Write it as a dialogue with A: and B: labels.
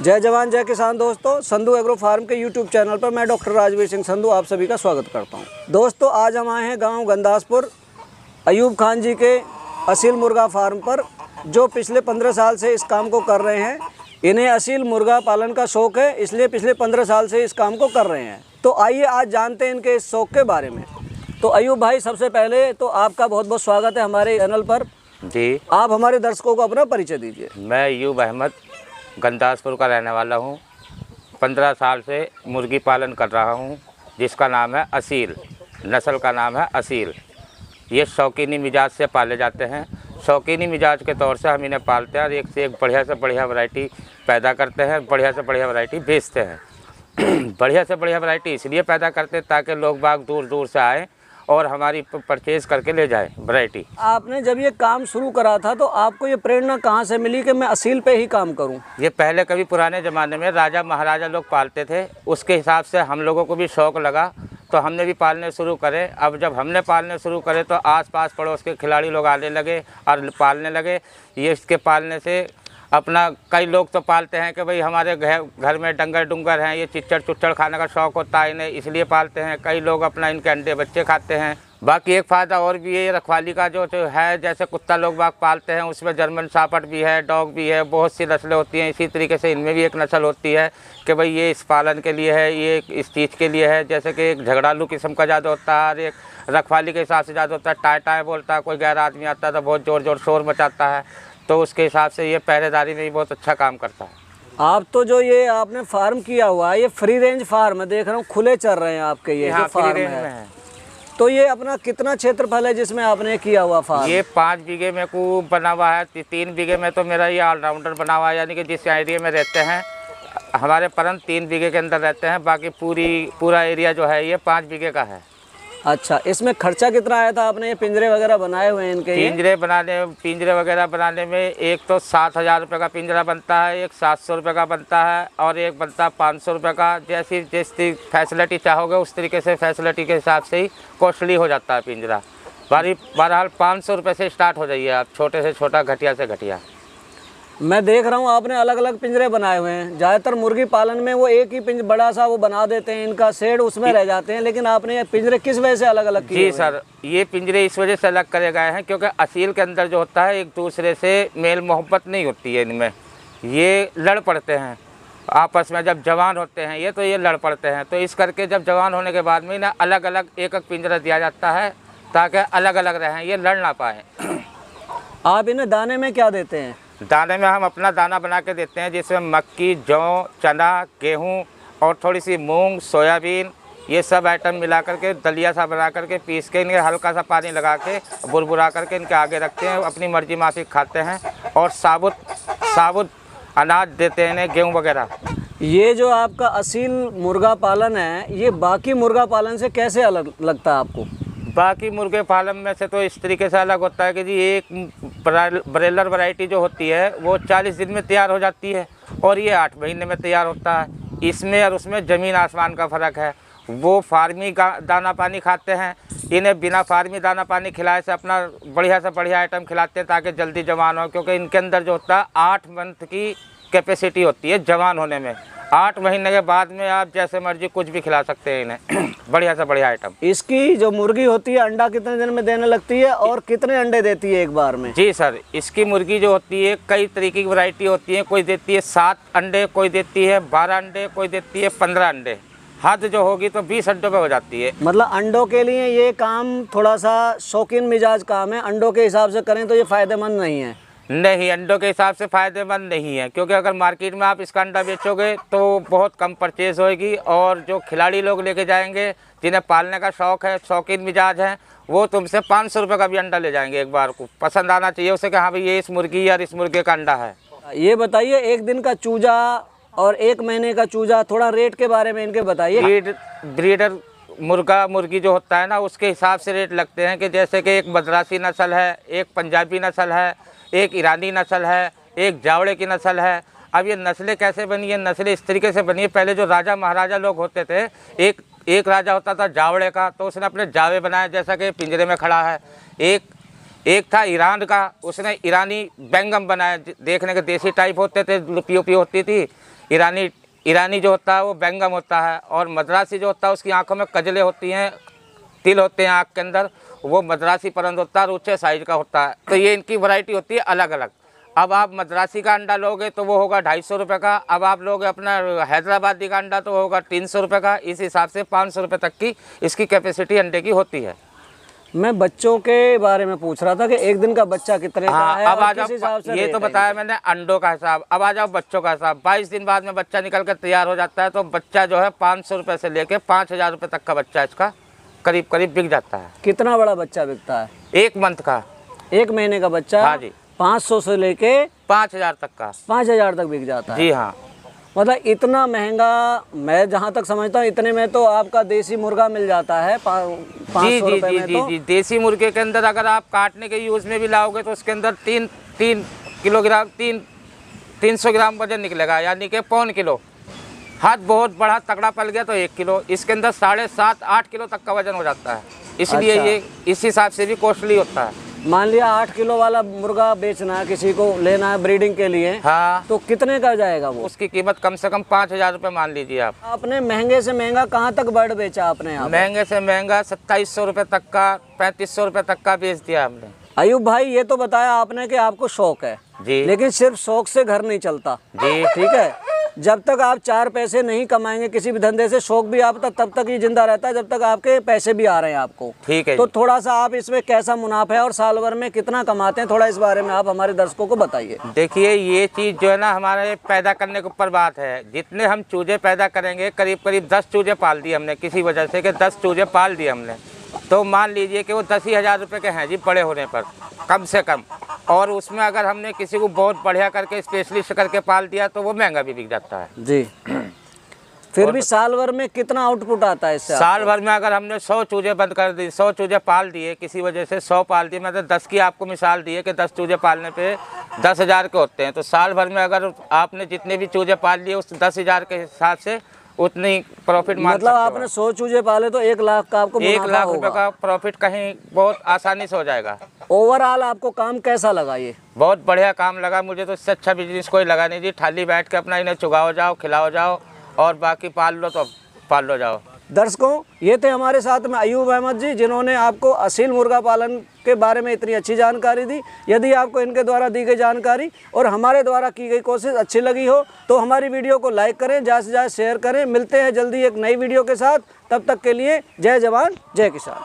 A: जय जवान जय किसान दोस्तों, संधू एग्रो फार्म के यूट्यूब चैनल पर मैं डॉक्टर राजवीर सिंह संधू आप सभी का स्वागत करता हूं। दोस्तों आज हम आए हैं गांव गंदासपुर अयूब खान जी के असील मुर्गा फार्म पर, जो पिछले 15 साल से इस काम को कर रहे हैं। इन्हें असील मुर्गा पालन का शौक है, इसलिए पिछले 15 साल से इस काम को कर रहे हैं। तो आइए आज जानते हैं इनके इस शौक के बारे में। तो अयूब भाई, सबसे पहले तो आपका बहुत बहुत स्वागत है हमारे चैनल पर
B: जी।
A: आप हमारे दर्शकों को अपना परिचय दीजिए।
B: मैं अयूब अहमद गंदासपुर का रहने वाला हूँ। 15 साल से मुर्गी पालन कर रहा हूँ, जिसका नाम है असील, नस्ल का नाम है असील। ये शौकीनी मिजाज से पाले जाते हैं। शौकीनी मिजाज के तौर से हम इन्हें पालते हैं और एक से एक बढ़िया से बढ़िया वैरायटी पैदा करते हैं, बढ़िया से बढ़िया वैरायटी बेचते हैं। बढ़िया से बढ़िया वैरायटी इसलिए पैदा करते हैं ताकि लोग बाग दूर दूर से आएँ और हमारी परचेज़ करके ले जाए वैरायटी।
A: आपने जब ये काम शुरू करा था तो आपको ये प्रेरणा कहाँ से मिली कि मैं असील पे ही काम करूं?
B: ये पहले कभी पुराने ज़माने में राजा महाराजा लोग पालते थे, उसके हिसाब से हम लोगों को भी शौक़ लगा तो हमने भी पालने शुरू करे। अब जब हमने पालने शुरू करे तो आस-पास पड़ोस के खिलाड़ी लोग आने लगे और पालने लगे। ये इसके पालने से अपना कई लोग तो पालते हैं कि भाई हमारे घर में डंगर डुंगर हैं, ये चिच्चड़ चुच्चड़ खाने का शौक़ होता है इन्हें, इसलिए पालते हैं। कई लोग अपना इनके अंडे बच्चे खाते हैं। बाकी एक फ़ायदा और भी है, रखवाली का जो है, जैसे कुत्ता लोग बाग पालते हैं उसमें जर्मन शाफर्ड भी है, डॉग भी है, बहुत सी नस्लें होती हैं। इसी तरीके से इनमें भी एक नस्ल होती है कि भाई ये इस पालन के लिए है, ये इस चीज़ के लिए है। जैसे कि एक झगड़ालू किस्म का ज़्यादा होता है और एक रखवाली के हिसाब से ज़्यादा होता है। टाय टाय बोलता है, कोई गैर आदमी आता है तो बहुत ज़ोर ज़ोर शोर मचाता है, तो उसके हिसाब से ये पहरेदारी में भी बहुत अच्छा काम करता है।
A: आप तो जो ये आपने फार्म किया हुआ है, ये फ्री रेंज फार्म है, देख रहा हूँ खुले चल रहे हैं आपके ये जो फार्म है। तो ये अपना कितना क्षेत्रफल है जिसमें आपने किया हुआ फार्म?
B: ये 5 बीघे में को बना हुआ है। 3 बीघे में तो मेरा ये ऑलराउंडर बना हुआ है, यानी कि जिस एरिया में रहते हैं हमारे परंत 3 बीघे के अंदर रहते हैं। बाकी पूरा एरिया जो है ये 5 बीघे का है।
A: अच्छा, इसमें खर्चा कितना आया था? आपने ये पिंजरे वगैरह बनाए हुए हैं इनके?
B: पिंजरे वगैरह बनाने में एक तो 7,000 रुपये का पिंजरा बनता है, एक 700 रुपये का बनता है और एक बनता है 500 रुपये का। जैसी फैसिलिटी चाहोगे उस तरीके से फैसिलिटी के हिसाब से ही कॉस्टली हो जाता है पिंजरा। बहरहाल 500 रुपये से स्टार्ट हो जाइए आप, छोटे से छोटा, घटिया से घटिया।
A: मैं देख रहा हूँ आपने अलग अलग पिंजरे बनाए हुए हैं। ज़्यादातर मुर्गी पालन में वो एक ही पिंजरा बड़ा सा वो बना देते हैं, इनका शेड उसमें रह जाते हैं, लेकिन आपने ये पिंजरे किस वजह से अलग अलग किए?
B: जी सर, ये पिंजरे इस वजह से अलग करे गए हैं क्योंकि असील के अंदर जो होता है एक दूसरे से मेल मोहब्बत नहीं होती है इनमें। ये लड़ पड़ते हैं आपस में, जब जवान होते हैं ये तो ये लड़ पड़ते हैं। तो इस करके जब जवान होने के बाद में ना अलग अलग एक पिंजरा दिया जाता है ताकि अलग अलग रहें, ये लड़ ना पाएँ।
A: आप इन्हें दाने में क्या देते हैं?
B: दाने में हम अपना दाना बना के देते हैं, जिसमें मक्की, जौ, चना, गेहूं और थोड़ी सी मूंग, सोयाबीन, ये सब आइटम मिला करके दलिया सा बना करके पीस के इन्हें हल्का सा पानी लगा के बुरबुरा करके इनके आगे रखते हैं। अपनी मर्जी माफिक खाते हैं और साबुत अनाज देते हैं इन्हें, गेहूँ वगैरह।
A: ये जो आपका असील मुर्गा पालन है, ये बाकी मुर्गा पालन से कैसे अलग लगता है आपको?
B: बाकी मुर्गे पालन में से तो इस तरीके से अलग होता है कि जी एक ब्रेलर वैरायटी जो होती है वो 40 दिन में तैयार हो जाती है और ये 8 महीने में तैयार होता है। इसमें और उसमें ज़मीन आसमान का फ़र्क है। वो फार्मी का दाना पानी खाते हैं, इन्हें बिना फार्मी दाना पानी खिलाए से अपना बढ़िया से बढ़िया आइटम खिलाते हैं ताकि जल्दी जवान हो, क्योंकि इनके अंदर जो होता है 8 मंथ की कैपेसिटी होती है जवान होने में। 8 महीने के बाद में आप जैसे मर्जी कुछ भी खिला सकते हैं इन्हें। बढ़िया से बढ़िया आइटम।
A: इसकी जो मुर्गी होती है अंडा कितने दिन में देने लगती है और कितने अंडे देती है एक बार में?
B: जी सर, इसकी मुर्गी जो होती है कई तरीके की वैरायटी होती है। कोई देती है 7 अंडे, कोई देती है 12 अंडे, कोई देती है 15 अंडे। हद जो होगी तो 20 अंडों पे हो जाती है।
A: मतलब अंडों के लिए ये काम थोड़ा सा शौकीन मिजाज काम है, अंडों के हिसाब से करें तो ये फ़ायदेमंद नहीं है?
B: नहीं, अंडों के हिसाब से फ़ायदेमंद नहीं है, क्योंकि अगर मार्केट में आप इसका अंडा बेचोगे तो बहुत कम परचेज़ होएगी और जो खिलाड़ी लोग लेके जाएंगे जिन्हें पालने का शौक़ है, शौकीन मिजाज हैं, वो तुमसे 500 रुपये का भी अंडा ले जाएंगे। एक बार को पसंद आना चाहिए उसे कि हाँ भाई ये इस मुर्गी या इस मुर्गे का अंडा है।
A: ये बताइए, एक दिन का चूजा और 1 महीने का चूजा, थोड़ा रेट के बारे में इनके बताइए।
B: ब्रीडर मुर्गा मुर्गी जो होता है ना उसके हिसाब से रेट लगते हैं कि जैसे कि एक मद्रासी नस्ल है, एक पंजाबी नस्ल है, एक ईरानी नस्ल है, एक जावड़े की नस्ल है। अब ये नस्लें कैसे बनी है? नस्लें इस तरीके से बनी है, पहले जो राजा महाराजा लोग होते थे, एक राजा होता था जावड़े का, तो उसने अपने जावे बनाए जैसा कि पिंजरे में खड़ा है। एक था ईरान का, उसने ईरानी बैंगम बनाए, देखने के देसी टाइप होते थे, लुपियो होती थी। ईरानी जो होता है वो बैंगम होता है, और मद्रासी जो होता है उसकी आंखों में कजले होती हैं, तिल होते हैं आँख के अंदर, वो मद्रासी परंद होता है और ऊँचे साइज का होता है। तो ये इनकी वैरायटी होती है अलग अलग। अब आप मद्रासी का अंडा लोगे तो वो होगा 250 रुपये का, अब आप लोगे अपना हैदराबादी का अंडा तो वो होगा 300 रुपये का। इस हिसाब से 500 रुपये तक की इसकी कैपेसिटी अंडे की होती है।
A: मैं बच्चों के बारे में पूछ रहा था कि एक दिन का बच्चा कितने का है
B: अब
A: और
B: आ
A: किस हिसाब से
B: जाओ, ये
A: रेट
B: तो
A: है
B: बताया
A: इनका?
B: मैंने अंडों का हिसाब। अब आ जाओ बच्चों का हिसाब। 22 दिन बाद में बच्चा निकल कर तैयार हो जाता है, तो बच्चा जो है 500 रुपये से लेके 5000 रुपये तक का बच्चा इसका करीब करीब बिक जाता है।
A: कितना बड़ा बच्चा बिकता है?
B: 1 मंथ का,
A: 1 महीने का बच्चा?
B: हाँ जी।
A: 500 से लेके
B: 5000 तक का।
A: 5000 तक बिक जाता है?
B: जी हाँ।
A: मतलब इतना महंगा, मैं जहाँ तक समझता हूँ इतने में तो आपका देसी मुर्गा मिल जाता है 500
B: जी जी
A: रुपये
B: जी
A: में।
B: जी
A: तो
B: जी देसी मुर्गे के अंदर अगर आप काटने के यूज़ में भी लाओगे तो उसके अंदर 3 किलोग्राम 300 ग्राम वजन निकलेगा, यानी कि 1.25 किलो। हाथ बहुत बड़ा तगड़ा पल गया तो 1 किलो, इसके अंदर 7.5-8 किलो तक का वजन हो जाता है। इसलिए
A: अच्छा।
B: ये इस हिसाब से भी कॉस्टली होता है।
A: मान लिया 8 किलो वाला मुर्गा बेचना है, किसी को लेना है ब्रीडिंग के लिए,
B: हाँ,
A: तो कितने का जाएगा वो?
B: उसकी कीमत कम से कम 5000 रुपये मान लीजिए आप।
A: आपने महंगे से महंगा कहाँ तक बर्ड बेचा आपने यहाँ पे?
B: महंगे से महंगा 2700 रुपये तक का, 3500 रुपये तक का बेच दिया हमने।
A: अयूब भाई, ये तो बताया आपने कि आपको शौक है
B: जी।
A: लेकिन सिर्फ शौक से घर नहीं चलता
B: जी।
A: ठीक है। जब तक आप 4 पैसे नहीं कमाएंगे किसी भी धंधे से, शौक भी आप तब तक ही जिंदा रहता है जब तक आपके पैसे भी आ रहे हैं आपको।
B: ठीक है
A: तो
B: जी।
A: थोड़ा सा आप इसमें कैसा मुनाफा है और साल भर में कितना कमाते हैं, थोड़ा इस बारे में आप हमारे दर्शकों को बताइए।
B: देखिए, ये चीज़ जो है ना हमारे पैदा करने के ऊपर बात है। जितने हम चूजे पैदा करेंगे, करीब करीब 10 चूजे पाल दिए हमने किसी वजह से, कि 10 चूजे पाल दिए हमने, तो मान लीजिए कि वो 10,000 रुपये के हैं जी बड़े होने पर, कम से कम। और उसमें अगर हमने किसी को बहुत बढ़िया करके स्पेशलिस्ट करके पाल दिया तो वो महंगा भी बिक जाता है
A: जी। फिर भी साल भर में कितना आउटपुट आता है इससे?
B: साल भर में अगर हमने 100 चूजे बंद कर दी, 100 चूजे पाल दिए किसी वजह से, 100 पाल दिए, मतलब 10 की आपको मिसाल दी है कि 10 चूजे पालने पे 10,000 के होते हैं, तो साल भर में अगर आपने जितने भी चूजे पाल लिए उस 10,000 के हिसाब से उतनी प्रॉफिट मान
A: मतलब आपने 100 चूजे पाले तो 1 लाख का आपको
B: 1
A: मुनाफा
B: लाख
A: होगा।
B: रुपए का प्रॉफिट कहीं बहुत आसानी से हो जाएगा।
A: ओवरऑल आपको काम कैसा लगा ये?
B: बहुत बढ़िया काम लगा मुझे, तो इससे अच्छा बिजनेस कोई लगा नहीं जी। खाली बैठ के अपना इन्हें चुगाओ जाओ, खिलाओ जाओ, और बाकी पाल लो तो पाल लो जाओ।
A: दर्शकों, ये थे हमारे साथ में अयूब अहमद जी, जिन्होंने आपको असील मुर्गा पालन के बारे में इतनी अच्छी जानकारी दी। यदि आपको इनके द्वारा दी गई जानकारी और हमारे द्वारा की गई कोशिश अच्छी लगी हो तो हमारी वीडियो को लाइक करें, ज़्यादा से ज़्यादा शेयर करें। मिलते हैं जल्दी एक नई वीडियो के साथ, तब तक के लिए जय जवान जय किसान।